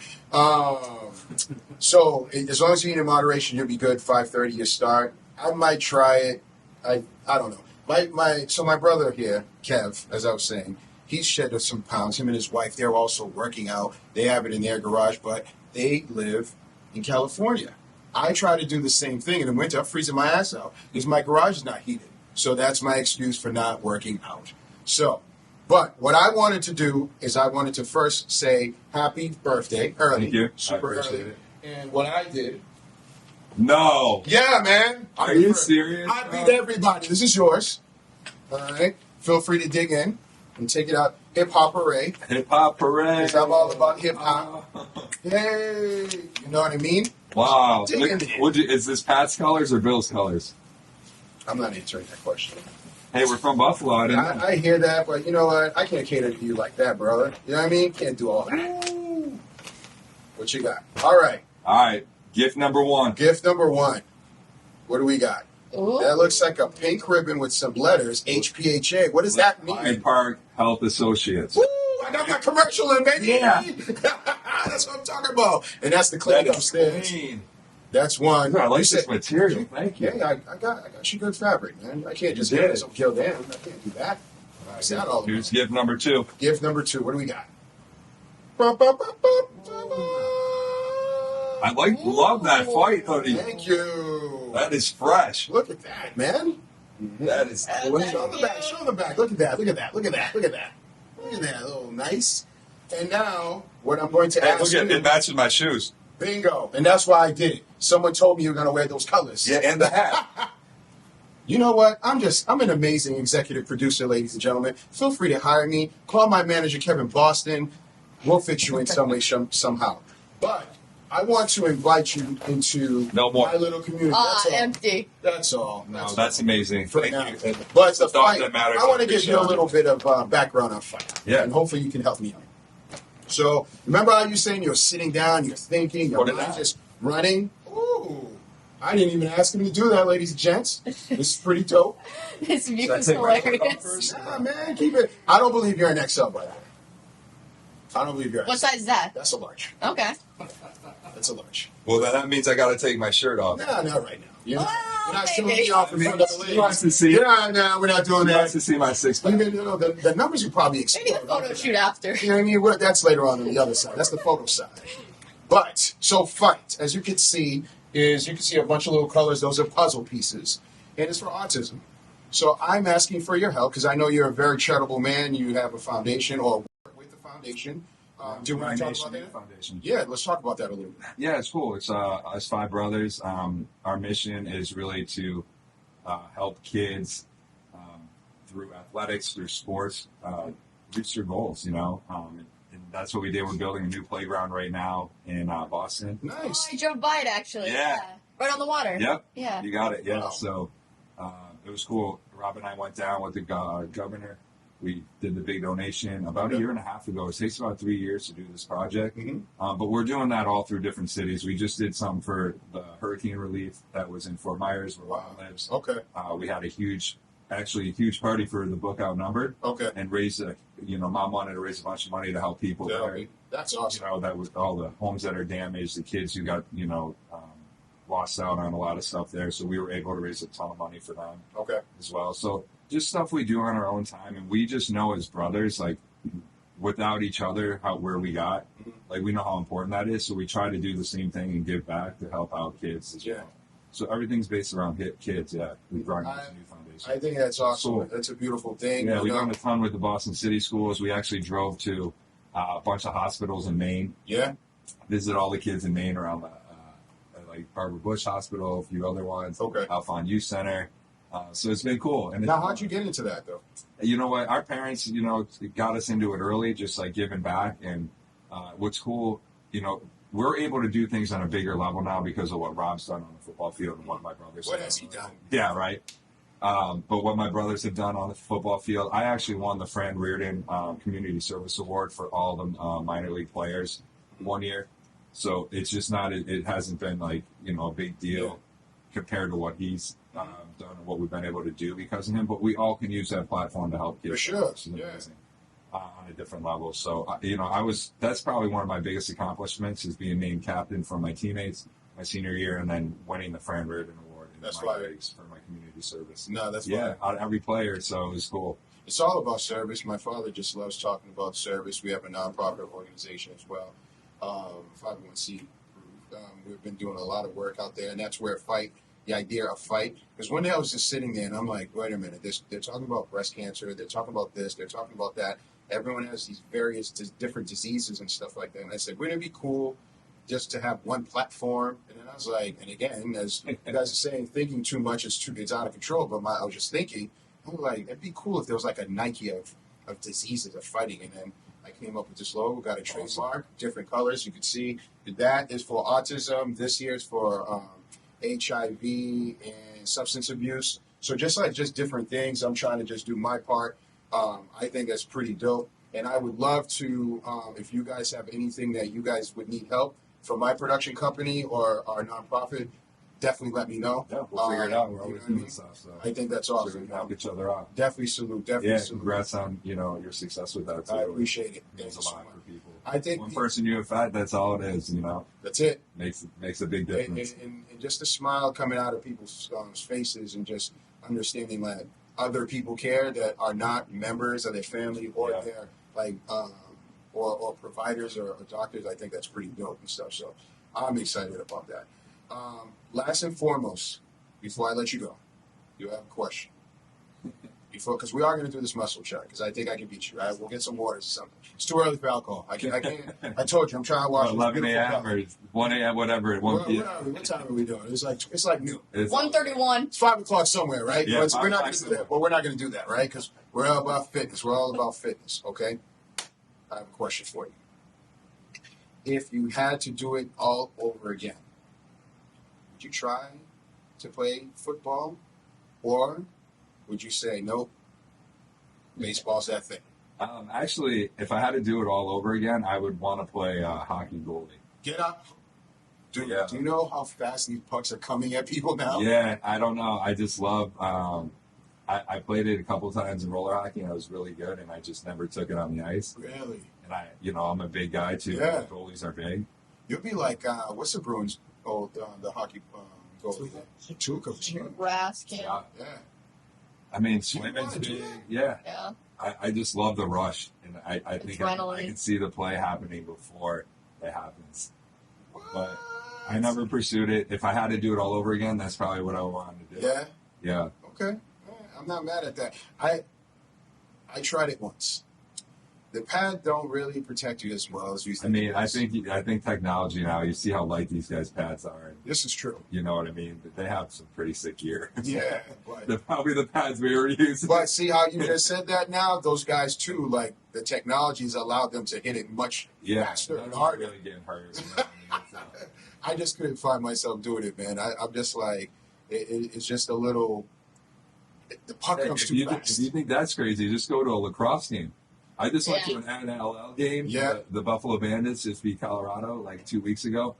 So as long as you eat in moderation, you'll be good. 5:30 you start. I might try it. I don't know. My brother here, Kev, as I was saying, he's shed some pounds. Him and his wife, they're also working out. They have it in their garage, but they live in California. I try to do the same thing in the winter. I'm freezing my ass out because my garage is not heated. So that's my excuse for not working out. So, but what I wanted to do is I wanted to first say happy birthday early. Thank you. Super I appreciate early. it. And what I did, No. yeah, man. Are you serious? I beat everybody. This is yours. All right. Feel free to dig in and take it out. Hip hop array. Hip hop parade. Because I'm all about hip hop. Hey, you know what I mean? Wow. Dig in there. Is this Pat's colors or Bill's colors? I'm not answering that question. Hey, we're from Buffalo. I didn't know. I hear that, but you know what? I can't cater to you like that, brother. You know what I mean? Can't do all that. What you got? All right. All right. Gift number one. Gift number one. What do we got? Ooh. That looks like a pink ribbon with some letters, HPHA. What does that mean? Hyde Park Health Associates. Woo! I got my commercial in, baby. Yeah. That's what I'm talking about. And that's the clinic That is upstairs. clean. That's one. I like You this material. Thank you. Yeah, I got you good fabric, man. I can't just You get did. this kill down. I can't do that. It's not all Here's gift number two. Gift number two. What do we got? Ba, ba, ba, ba, ba, ba. I love that fight hoodie. Thank you. That is fresh. Look at that, man. That is Show the back. Show the back. Look at that. Look at that. Look at that. Look at that. Look at that. Oh, nice. And now, what I'm going to Hey, ask look at you. it matches my shoes. Bingo. And that's why I did it. Someone told me you were going to wear those colors. Yeah, and the hat. You know what? I'm an amazing executive producer, ladies and gentlemen. Feel free to hire me. Call my manager, Kevin Boston. We'll fit you in some way, somehow. But I want to invite you into No more. my little community. That's all. Empty. That's all. No, that's amazing. For Thank now. you. But the That's all fight, that matters. I want to give you a Appreciate little bit of background on fight. Yeah. And hopefully you can help me out. So, remember how you saying you're sitting down, you're thinking, your What is mind's that? just running? Ooh. I didn't even ask him to do that, ladies and gents. This is pretty dope. This view Should I is take my coat off hilarious. first? Nah, man, keep it. I don't believe you're an XL, by the way. I don't believe you're an What XL. size is that? That's a large. Okay. That's a large. Well, then that means I got to take my shirt off. Nah, not right now. You're not, Well, you're not showing maybe. me off in front of the He ladies. wants to see it. Nah, we're not doing He wants that. to see my six pack. Even, the numbers you probably Maybe the explode. photo shoot after. You know what I mean? That's later on the other side. That's the photo side. But, so fight, as you can see, a bunch of little colors. Those are puzzle pieces. And it's for autism. So I'm asking for your help because I know you're a very charitable man. You have a foundation or work with the foundation. Do you want to talk about that? Foundation. Yeah, let's talk about that a little bit. Yeah, it's cool. It's us five brothers. Our mission is really to help kids through athletics, through sports, reach their goals. You know, and that's what we did. We're building a new playground right now in Boston. Oh, Nice. I drove by it actually. Yeah. Right on the water. Yep. Yeah. You got it. Yeah. Wow. So it was cool. Rob and I went down with the governor. We did the big donation about a year and a half ago. It takes about 3 years to do this project. Mhm. But we're doing that all through different cities. We just did some for the hurricane relief that was in Fort Myers, where Rob lives. Okay. We had a huge party for the book Outnumbered, Okay. and raised Mom wanted to raise a bunch of money to help people there. That's You awesome. know, that was all the homes that are damaged, the kids who got, lost out on a lot of stuff there. So we were able to raise a ton of money for them Okay. as well. So just stuff we do on our own time. And we just know as brothers, like without each other, where we got, like we know how important that is. So we try to do the same thing and give back to help out kids as Yeah. well. So everything's based around kids. Yeah. We've grown this new foundation. I think that's awesome. Cool. That's a beautiful thing. Yeah, you we know. done a ton with the Boston City schools. We actually drove to a bunch of hospitals in Maine, Yeah. visit all the kids in Maine around the like Barbara Bush Hospital, a few other ones, Okay. Alphon Youth Center. So it's been cool. And Now, how'd you get into that, though? you know what? Our parents, got us into it early, just like giving back. And what's cool, we're able to do things on a bigger level now because of what Rob's done on the football field and what my brothers What have has he done? Yeah, right. But what my brothers have done on the football field, I actually won the Fran Reardon Community Service Award for all the minor league players one year. So it's just not, it hasn't been like, a big deal compared to what he's done and what we've been able to do because of him. But we all can use that platform to help kids. For sure, It's amazing, on a different level. So, that's probably one of my biggest accomplishments is being named captain for my teammates my senior year and then winning the Fran Reardon Award in That's the minor fire. leagues for my community service. No, that's Yeah, fine. out of every player, so it was cool. It's all about service. My father just loves talking about service. We have a nonprofit organization as well, 501c. We've been doing a lot of work out there, and that's where the idea of fight. Because one day I was just sitting there, and I'm like, wait a minute, they're talking about breast cancer, they're talking about this, they're talking about that. Everyone has these various different diseases and stuff like that. And I said, wouldn't it be cool just to have one platform? And then I was like, and again, as you guys are saying, thinking too much it's out of control. But I was just thinking, I was like, it'd be cool if there was like a Nike of diseases of fighting. And then I came up with this logo, got a trademark, different colors. You can see that is for autism. This year is for HIV and substance abuse. So just different things. I'm trying to just do my part. I think that's pretty dope. And I would love to, if you guys have anything that you guys would need help from my production company or our nonprofit, definitely let me know. Yeah, we'll figure it out. We're You always know what I doing mean? stuff, so I think that's so we awesome. can help each other out. Definitely salute. Definitely Yeah, salute. congrats on your success with that too. I appreciate it. It means Thank a you so lot much. for people. I think One person you affect, that's all it is. that's it. Makes a big And, difference. and just a smile coming out of people's faces and just understanding that other people care that are not members of their family or Yeah. their or providers or doctors. I think that's pretty dope and stuff. So I'm excited about that. Last and foremost, before I let you go, you have a question. Because we are going to do this muscle check, because I think I can beat you. Right? We'll get some waters or something. It's too early for alcohol. I can't. I told you, I'm trying to watch. 11 a.m. or 1 a.m. whatever. At 1 p.m. What time are we doing? It's like noon. It's- 1:31. It's 5 o'clock somewhere, right? Yeah, But we're not 5 going to do that. Well, we're not going to do that, right? Because we're all about fitness. We're all about fitness, okay? I have a question for you. If you had to do it all over again, would you try to play football, or would you say nope? Baseball's that thing. Actually, if I had to do it all over again, I would want to play hockey goalie. Get up. Do Yeah. you know how fast these pucks are coming at people now? Yeah, I don't know. I just love. I played it a couple times in roller hockey, and I was really good, and I just never took it on the ice. Really? And I'm a big guy too. Yeah. Goalies are big. You'll be like, what's the Bruins? The hockey goalie. Tuca. Raskin. Yeah. Yeah. I mean, wanna swimming's do big. that? Yeah. Yeah. I just love the rush, and I think I Adrenaline. can see the play happening before it happens. But I never pursued it. If I had to do it all over again, that's probably what I wanted to do. Yeah. Yeah. Okay. I'm not mad at that. I tried it once. The pad don't really protect you as well as you I think. mean, it I does. think technology now. You see how light these guys' pads are. This is true. You know what I mean? They have some pretty sick gear. Yeah. They're probably the pads we were using. But see how you just said that now? Those guys too, like the technology's allowed them to hit it much faster they're and not harder. really getting hurt. You know what I mean? I just couldn't find myself doing it, man. I'm just like, it's just a little. The puck Hey, comes if too you fast. think that's crazy, just go to a lacrosse game. I just went to an NLL game. Yeah. The Buffalo Bandits just beat Colorado like 2 weeks ago.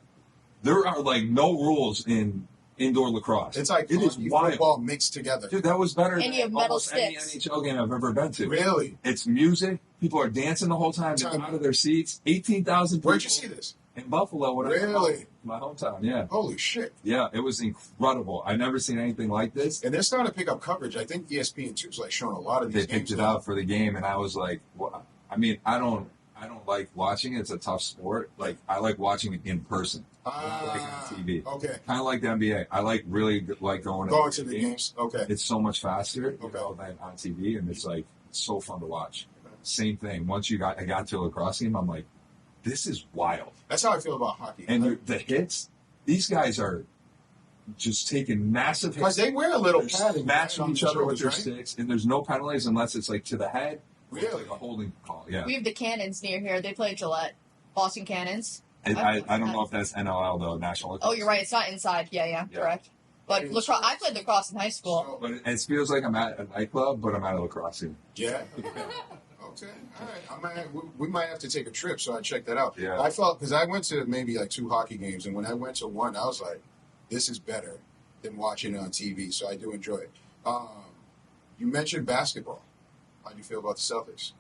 There are like no rules in indoor lacrosse. It's like it is hockey, wild. football mixed together. Dude, that was better And than you have metal almost any sticks. NHL game I've ever been to. Really? It's music. People are dancing the whole time. They're out of their seats. 18,000 people. Where'd you see this? In Buffalo. When Really? My hometown, yeah. Holy shit. Yeah, it was incredible. I've never seen anything like this. And they're starting to pick up coverage. I think ESPN too is like showing a lot of They these picked games it now. out for the game, and I was like, well, I mean, I don't like watching it. It's a tough sport. Like, I like watching it in person. Not like on TV. Okay. Kind of like the NBA. I like like going To the games. Okay. It's so much faster, Okay. than on TV, and it's so fun to watch. Same thing. Once I got to a lacrosse game, I'm like, this is wild. That's how I feel about hockey. And the hits, these guys are just taking massive Because hits. they wear a little They're padding. smashing on each the other with their shoulders, right? sticks, and there's no penalties unless it's like to the head. It's Really? like a holding call. Yeah. We have the Cannons near here. They play Gillette. Boston Cannons. I don't know if that's NLL though, National Lacrosse. Oh, you're right. It's not inside. Yeah, Yeah. correct. But And lacrosse, I played lacrosse in high school. So- But it feels like I'm at a nightclub, but I'm at a lacrosse game. Yeah. Okay. All right. We might have to take a trip, so I check that out. Yeah. I felt because I went to maybe like 2 hockey games, and when I went to one, I was like, "This is better than watching it on TV." So I do enjoy it. You mentioned basketball. How do you feel about the Celtics?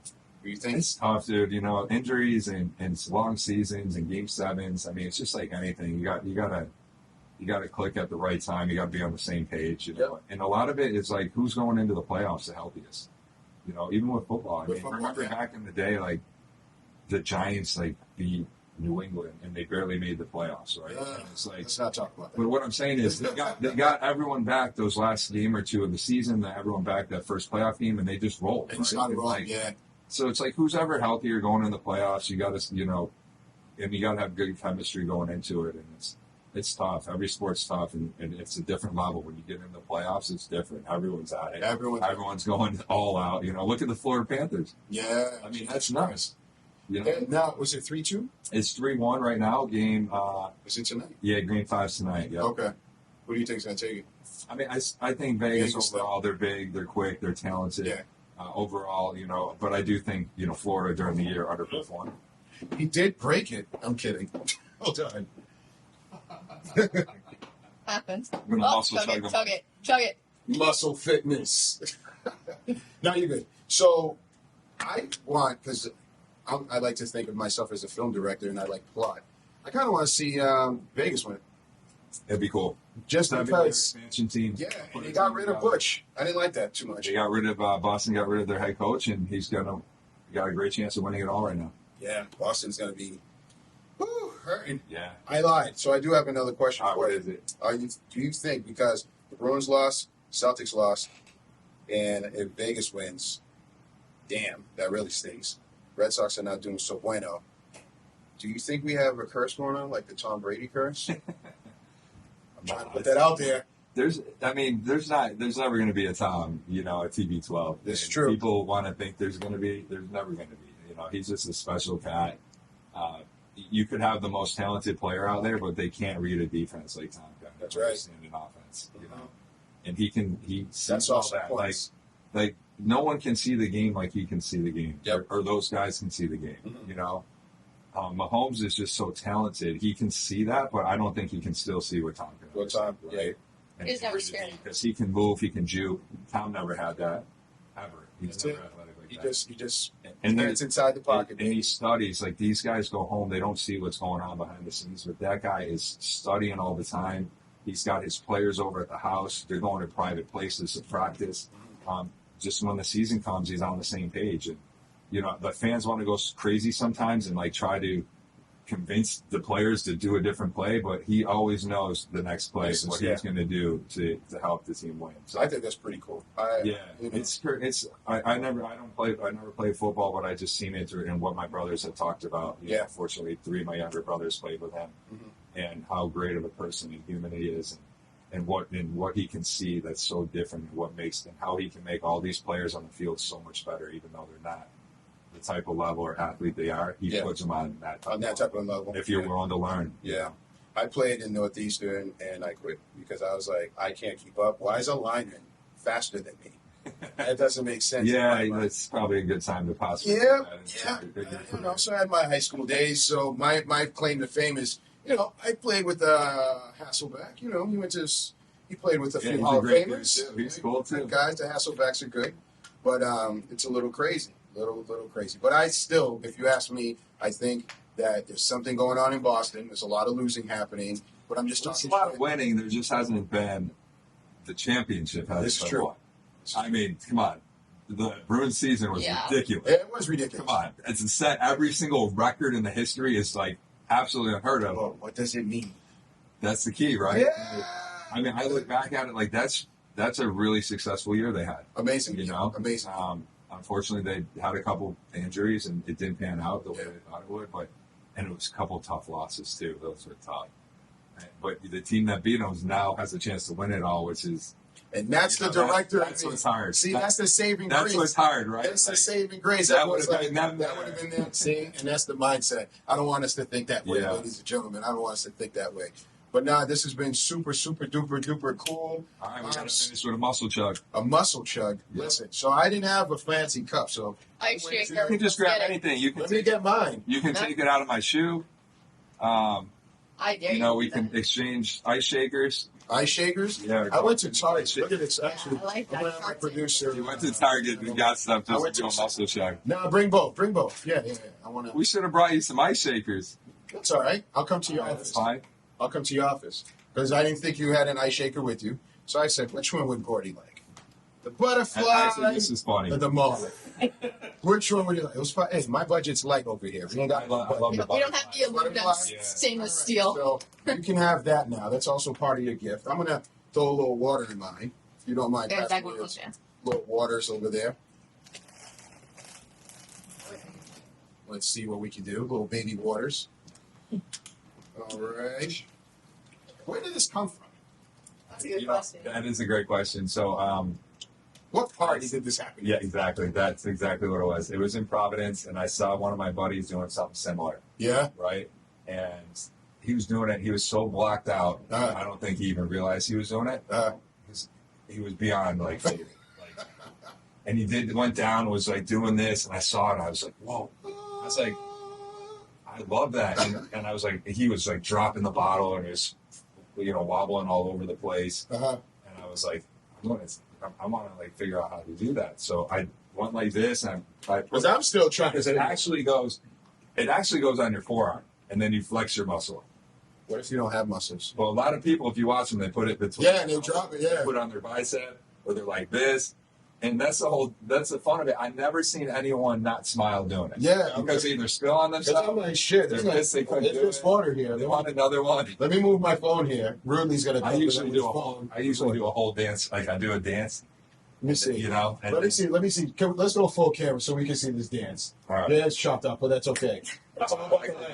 What do you think? It's tough, dude. Injuries and long seasons and game sevens. I mean, it's just like anything. You gotta click at the right time. You gotta be on the same page. And a lot of it is like who's going into the playoffs the healthiest. Even with football. I With mean, football, remember yeah. back in the day, like the Giants beat New England and they barely made the playoffs, right? And it's like, Let's not talk about that. but what I'm saying is they got everyone back those last game or two of the season. That everyone back that first playoff game, and they just rolled. It's right? not It's wrong. like- Yeah. So it's like who's ever healthier going in the playoffs. You got to, and you got to have good chemistry going into it, and it's tough. Every sport's tough, and it's a different level. When you get into the playoffs, it's different. Everyone's at it. Everyone's going all out. Look at the Florida Panthers. Yeah. I mean, that's nuts. And now, was it 3-2? It's 3-1 right now. Game, Is it tonight? yeah, game 5's tonight. Yeah. Okay. Who do you think is going to take it? I mean, I think Vegas Vegas, overall, they're big, they're quick, they're talented. Yeah. Overall, but I do think, Florida during the year underperformed. He did break it. I'm kidding. Hold on. Happens. I'm gonna muscle Chug it. Muscle fitness. No, you're good. So I want, because I like to think of myself as a film director and I like plot. I kind of want to see Vegas win. It'd be cool. Just That'd be their because. expansion team. Yeah, and they got rid of Butch. I didn't like that too much. They got rid of Boston, got rid of their head coach, and he's got a great chance of winning it all right now. Yeah, Boston's going to be hurting. Yeah. I lied. So I do have another question for What you. is it? Do you think, because the Bruins lost, Celtics lost, and if Vegas wins, damn, that really stings. Red Sox are not doing so bueno. Do you think we have a curse going on, like the Tom Brady curse? I'm trying to put that out there. There's never going to be a Tom, a TB12. This is And true. People want to think there's going to be. There's never going to be. He's just a special cat. You could have the most talented player out there, but they can't read a defense like Tom can. That's right. Understand an offense, and he sees That's all also that. points. Like no one can see the game like he can see the game, Yep. or those guys can see the game. Mahomes is just so talented; he can see that, but I don't think he can still see what Tom can. What Tom? Right? Yeah. And He's never scared. because he can move, he can juke. Tom never had that ever. He's That's never it. athletic like He that. just and gets inside the pocket. and he studies. Like these guys go home, they don't see what's going on behind the scenes, but that guy is studying all the time. He's got his players over at the house. They're going to private places to practice. Just when the season comes, he's on the same page. And the fans want to go crazy sometimes and like try to convince the players to do a different play, but he always knows the next play and what he's going to do to help the team win. So I think that's pretty cool. I never played football, but I just seen it in what my brothers had talked about. Fortunately, 3 of my younger brothers played with him, and how great of a person and human he is, and what he can see that's so different, and what makes and how he can make all these players on the field so much better, even though they're not the type of level or athlete they are. He puts them on that type of level. If you're willing to learn. Yeah. I played in Northeastern and I quit because I was like, I can't keep up. Why is a lineman faster than me? That doesn't make sense. Yeah, that's probably a good time to possibly. Yeah. So I had my high school days. So my claim to fame is, I played with Hasselbeck. He played with a few Hall of Famers. He's cool too. Guys, the Hasselbecks are good, but it's a little crazy. Little crazy. But I still, if you ask me, I think that there's something going on in Boston. There's a lot of losing happening. But I'm just talking. There's a lot of winning. There just hasn't been the championship. This is true. I mean, come on. The Bruins season was ridiculous. It was ridiculous. Come on. It's a set. Every single record in the history is like absolutely unheard of. Oh, what does it mean? That's the key, right? Yeah. I mean, I look back at it like that's a really successful year they had. Amazing. Amazing. Unfortunately, they had a couple injuries and it didn't pan out the way they thought it would. And it was a couple tough losses too. Those were tough. But the team that beat them now has a chance to win it all, which is. And that's the director. That's what's hard. See, that's the saving grace. That's what's hard, right? That's the saving grace. That would have been that would have been them. See, and that's the mindset. I don't want us to think that way, ladies and gentlemen. I don't want us to think that way. But this has been super, super duper duper cool. All right, we got to finish with a muscle chug. A muscle chug. Yeah. Listen, so I didn't have a fancy cup, so you can just grab anything. You can Let me get mine. You can take it out of my shoe. I dare you. We can exchange ice shakers. Ice shakers? Yeah. I went to Target. Look at this. Actually, I like that. my producer. You went to Target and got stuff just to do a muscle chug. No, bring both. Bring both. Yeah. I want to. We should have brought you some ice shakers. That's all right. I'll come to your office. That's fine. I'll come to your office. Because I didn't think you had an ice shaker with you. So I said, which one would Gordie like? The butterfly actually, this is funny. or the mullet? Which one would you like? It was fun. Hey, my budget's light over here. We ain't got I love We the don't have the aluminum stainless steel. So you can have that now. That's also part of your gift. I'm going to throw a little water in mine. If you don't mind. Yeah, passing that me goes, little waters over there. Let's see what we can do. Little baby waters. All right. Where did this come from? That's a good question. That is a great question. So, What party did this happen? yeah, exactly. That's exactly what it was. It was in Providence, and I saw one of my buddies doing something similar. Yeah? Right? And he was doing it. He was so blocked out. Uh-huh. I don't think he even realized he was doing it. He was beyond like, and he went down, was like doing this, and I saw it. And I was like, whoa. I was like, I love that. And I was like, he was like dropping the bottle and he was, wobbling all over the place. Uh-huh. And I was like, I want to like figure out how to do that. So I went like this, and Because I'm still trying. because it actually goes on your forearm, and then you flex your muscle. What if you don't have muscles? Well, a lot of people, if you watch them, they put it between. Yeah, and they drop it. Yeah. They put it on their bicep, or they're like this, and that's the fun of it. I've never seen anyone not smile doing it. Yeah, because they either spill on Because themselves. I'm like, shit. They're There's pissed they couldn't do there's it. water here. They want another one. Let me move my phone here. Rudy's gonna. I usually do a whole dance. Like I do a dance. Let me see. And Let me see. Let's go full camera so we can see this dance. All right. Yeah, it's chopped up, but that's okay. I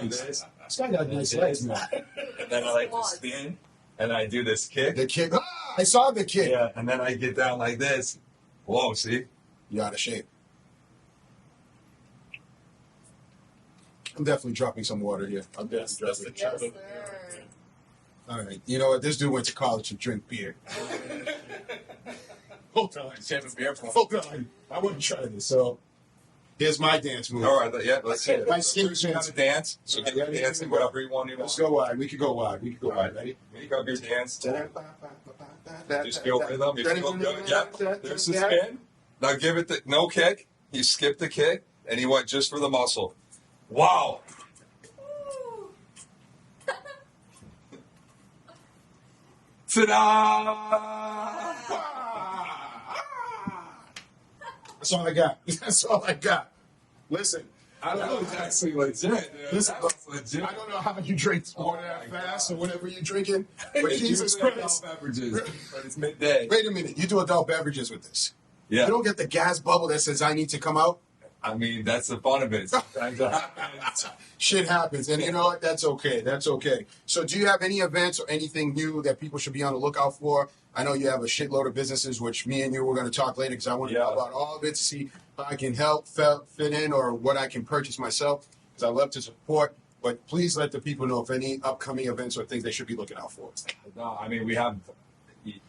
do this, This guy got nice legs, man. and then I like to spin, and I do this kick. The kick. Ah, I saw the kick. Yeah, and then I get down like this. Whoa, see? You're out of shape. I'm definitely dropping some water here. I'm definitely dropping. Yes, sir. All right. You know what? This dude went to college to drink beer. Hold on. Hold on. I wouldn't try this. So, here's my dance move. All right, yeah, let's see it. My skin First, you gotta dance. So get your dancing, whatever you want. Let's go wide. We could go wide. Ready? Make up your dance. Just feel rhythm. You feel good. Yeah. There's the spin. Now give it no kick. You skip the kick, and you went just for the muscle. Wow. Ta-da! That's all I got. That's all I got. Listen. I don't know. It's actually legit. Dude. Listen, That's legit. I don't know how you drink water that fast or whatever you're drinking, but It's Jesus usually Christ. adult beverages, but it's midday. Wait a minute. You do adult beverages with this. Yeah. You don't get the gas bubble that says I need to come out. I mean, that's the fun of it. Sometimes it happens. Shit happens, and you know what? That's okay. That's okay. So, do you have any events or anything new that people should be on the lookout for? I know you have a shitload of businesses, which me and you were going to talk later because I want to know about all of it to see how I can help fit in or what I can purchase myself because I love to support. But please let the people know if any upcoming events or things they should be looking out for. No, I mean, we have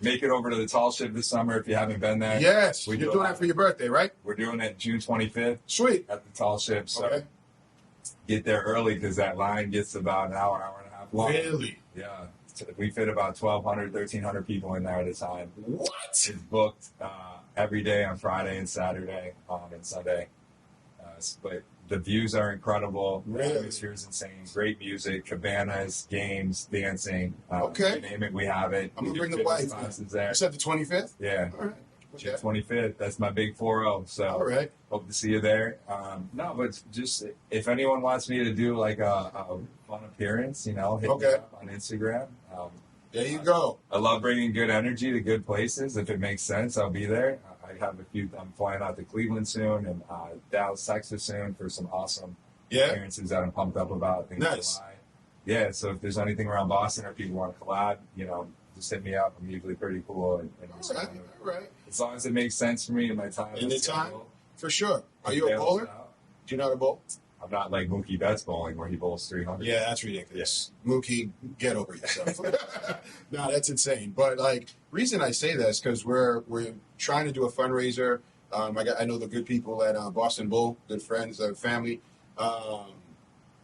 make it over to the tall ship this summer if you haven't been there. Yes, We you're do doing a- that for your birthday, right? We're doing it June 25th Sweet. at the tall ship. So Okay. get there early because that line gets about an hour and a half long. Really? Yeah. So we fit about 1,200, 1,300 people in there at a time. What? It's booked every day on Friday and Saturday and Sunday. But the views are incredible. The Really? atmosphere is insane. Great music, cabanas, games, dancing. Okay. You name it, we have it. I'm We gonna do bring the fitness wife. classes there. You said the 25th? Yeah. All right. June Okay. 25th. That's my big 4-0. So All right. hope to see you there. No, but just if anyone wants me to do like a fun appearance, hit me Okay. up on Instagram. There you go. I love bringing good energy to good places. If it makes sense, I'll be there. I have a few. I'm flying out to Cleveland soon and Dallas, Texas soon for some awesome Yeah. appearances that I'm pumped up about. I think in Nice. July. Yeah. So if there's anything around Boston or people want to collab, just hit me up. I'm usually pretty cool and All right. All right. as long as it makes sense for me and my time. In the that's time? schedule, For sure. Are you a bails bowler? out. Do you know how to bowl? I'm not like Mookie Betts bowling where he bowls 300. Yeah, that's ridiculous. Mookie, get over yourself. No, that's insane. But reason I say that is because we're trying to do a fundraiser. I know the good people at Boston Bull, good friends, family,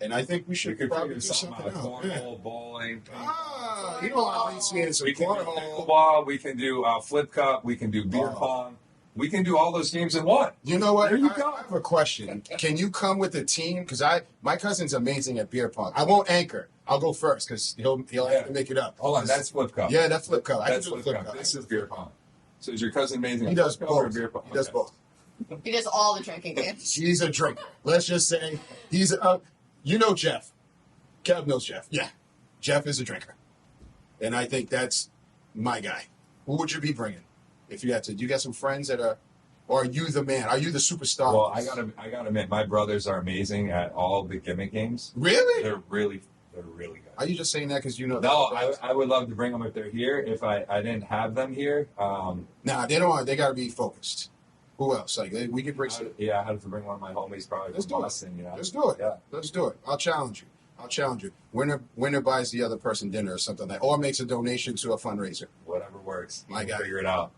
and I think we We should could probably figure do something something out. out. Yeah. Cornhole, bowling. You know how I see it as a We can do cornhole. pickleball. We can do flip cup. We can do beer Oh. pong. We can do all those games in one. You know what? There you I go. have a question. Can you come with a team? Because my cousin's amazing at beer pong. I won't anchor. I'll go first because he'll have to make it up. Hold on, that's flip cup. Yeah, that's flip cup. I can That's do the flip flip cup. cup. This is beer pong. So is your cousin amazing? He at does flip cup or both. beer pong? He does Okay. both. He does all the drinking games. He's a drinker. Let's just say he's Jeff. Kev knows Jeff. Yeah. Jeff is a drinker. And I think that's my guy. Who would you be bringing if you had to? Do you got some friends that are, or are you the man? Are you the superstar? Well, I gotta admit, my brothers are amazing at all the gimmick games. Really? They're really good. Are you just saying that because you know? No, I would love to bring them if they're here. If I didn't have them here, Nah, they don't want. They got to be focused. Who else? We could bring some. I have to bring one of my homies probably Let's from do it. Boston. Let's do it. Yeah. Let's do it. I'll challenge you. I'll challenge you. Winner buys the other person dinner or something like, or makes a donation to a fundraiser. Whatever works. My God. Figure it out.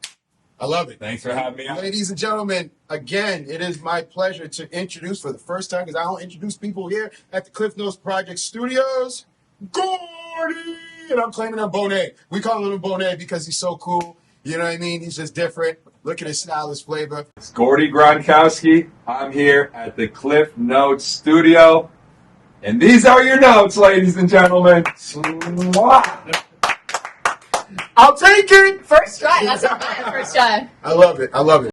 I love it. Thanks for having me on. Ladies and gentlemen, again, it is my pleasure to introduce for the first time, because I don't introduce people here at the Cliff Notes Project Studios, Gordie! And I'm claiming him Bonet. We call him Bonet because he's so cool. You know what I mean? He's just different. Look at his style, his flavor. It's Gordie Gronkowski. I'm here at the Cliff Notes Studio. And these are your notes, ladies and gentlemen. I'll take it! First try. That's not bad. First try. I love it. I love it.